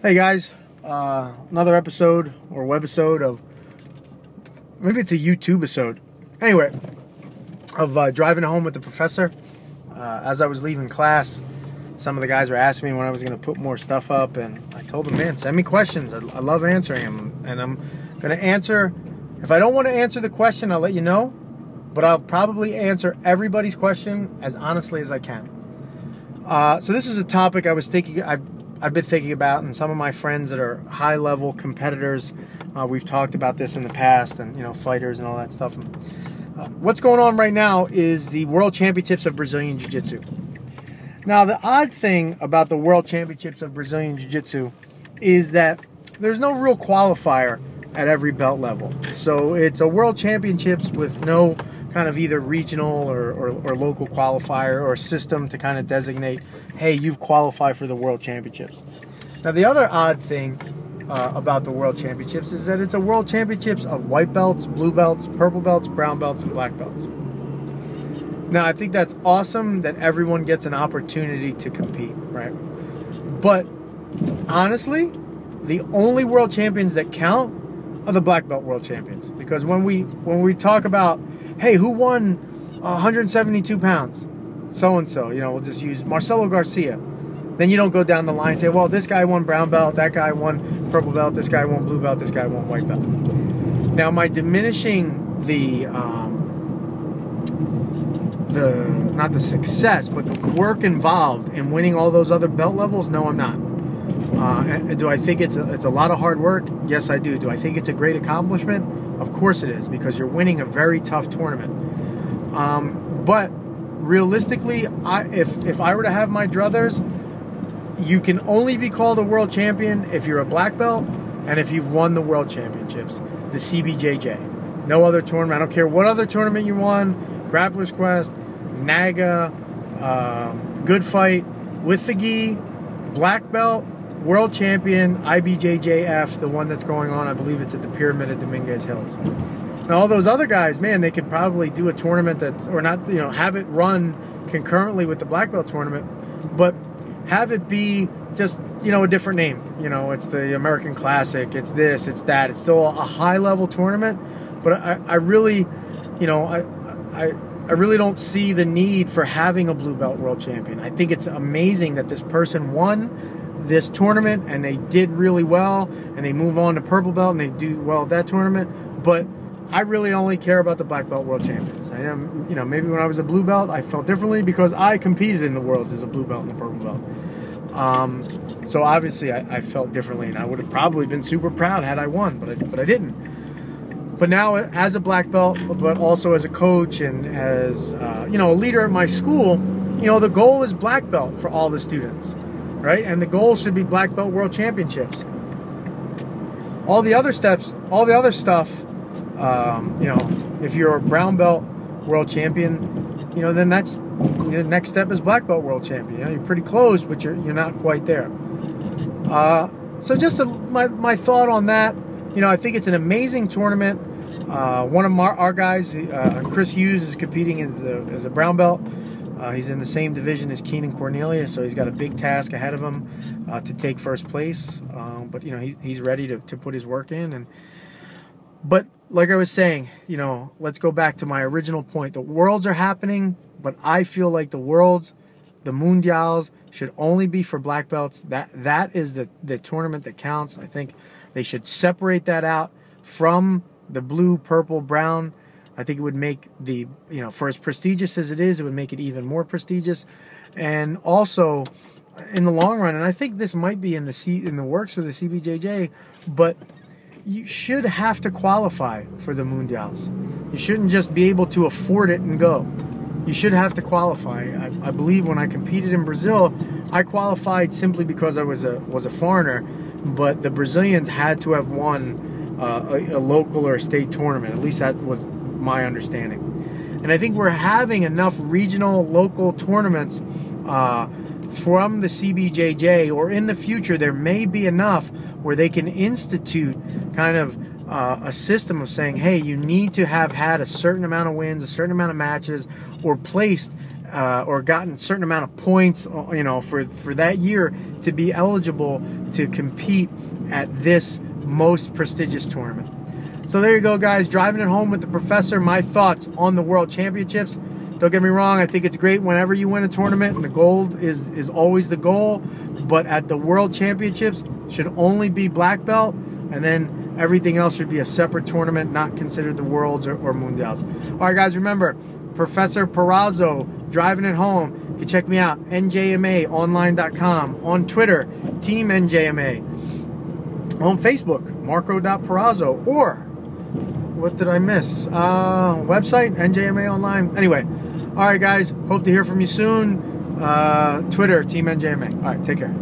Hey guys, another episode or webisode of, maybe it's a YouTube episode. Anyway, of driving home with the professor. As I was leaving class, some of the guys were asking me when I was going to put more stuff up, and I told them, man, send me questions. I love answering them, and I'm going to answer. If I don't want to answer the question, I'll let you know, but I'll probably answer everybody's question as honestly as I can. So this is a topic I was thinking, I've been thinking about, and some of my friends that are high-level competitors, we've talked about this in the past, and fighters and all that stuff. What's going on right now is the World Championships of Brazilian Jiu-Jitsu. Now, the odd thing about the World Championships of Brazilian Jiu-Jitsu is that there's no real qualifier at every belt level. So it's a World Championships with no kind of either regional or local qualifier or system to kind of designate, hey, you've qualified for the World Championships. Now, the other odd thing about the World Championships is that it's a World Championships of white belts, blue belts, purple belts, brown belts, and black belts. Now, I think that's awesome that everyone gets an opportunity to compete, right? But honestly, the only world champions that count are the black belt world champions. Because when we talk about, hey, who won 172 pounds? So-and-so, we'll just use Marcelo Garcia. Then you don't go down the line and say, well, this guy won brown belt, that guy won purple belt, this guy won blue belt, this guy won white belt. Now, am I diminishing the not the success, but the work involved in winning all those other belt levels? No, I'm not. Do I think it's a lot of hard work? Yes, I do. Do I think it's a great accomplishment? Of course it is, because you're winning a very tough tournament. But realistically, if I were to have my druthers, you can only be called a world champion if you're a black belt and if you've won the world championships, the CBJJ. No other tournament. I don't care what other tournament you won, Grappler's Quest, NAGA, Good Fight, with the gi, black belt, world champion, IBJJF, the one that's going on, I believe it's at the Pyramid at Dominguez Hills. Now, all those other guys, man, they could probably do a tournament that's, or not, have it run concurrently with the black belt tournament, but have it be just, a different name. It's the American Classic, it's this, it's that. It's still a high-level tournament, but I really, I really don't see the need for having a blue belt world champion. I think it's amazing that this person won this tournament and they did really well, and they move on to purple belt and they do well at that tournament, but I really only care about the black belt world champions. I am, maybe when I was a blue belt, I felt differently because I competed in the worlds as a blue belt and a purple belt. So obviously I felt differently, and I would have probably been super proud had I won, but I didn't. But now, as a black belt, but also as a coach and as a leader at my school, the goal is black belt for all the students, right? And the goal should be black belt world championships. All the other steps, all the other stuff. If you're a brown belt world champion, then that's the next step is black belt world champion. You're pretty close, but you're not quite there. So just my thought on that. I think it's an amazing tournament. One of our guys, Chris Hughes, is competing as a brown belt. He's in the same division as Keenan Cornelia, so he's got a big task ahead of him to take first place. But he's ready to put his work in. But like I was saying, let's go back to my original point. The worlds are happening, but I feel like the worlds, the mundials, should only be for black belts. That is the tournament that counts. I think they should separate that out from the blue, purple, brown. I think it would make the, for as prestigious as it is, it would make it even more prestigious. And also, in the long run, and I think this might be in the works for the CBJJ, but you should have to qualify for the mundials. You shouldn't just be able to afford it and go. You should have to qualify. I believe when I competed in Brazil, I qualified simply because I was a foreigner, but the Brazilians had to have won a local or a state tournament. At least that was my understanding. And I think we're having enough regional, local tournaments from the CBJJ, or in the future there may be enough where they can institute kind of a system of saying, hey, you need to have had a certain amount of wins, a certain amount of matches, or placed or gotten a certain amount of points, you know, for that year to be eligible to compete at this most prestigious tournament. So there you go, guys. Driving it home with the professor. My thoughts on the World Championships. Don't get me wrong. I think it's great whenever you win a tournament, and the gold is always the goal. But at the World Championships, should only be black belt, and then everything else should be a separate tournament, not considered the Worlds or Mundials. All right, guys. Remember, Professor Perazzo, driving it home. You can check me out, njmaonline.com. On Twitter, Team NJMA. On Facebook, Marco.Perazzo. Or, what did I miss? Website, NJMA Online. Anyway, all right, guys. Hope to hear from you soon. Twitter, Team NJMA. All right, take care.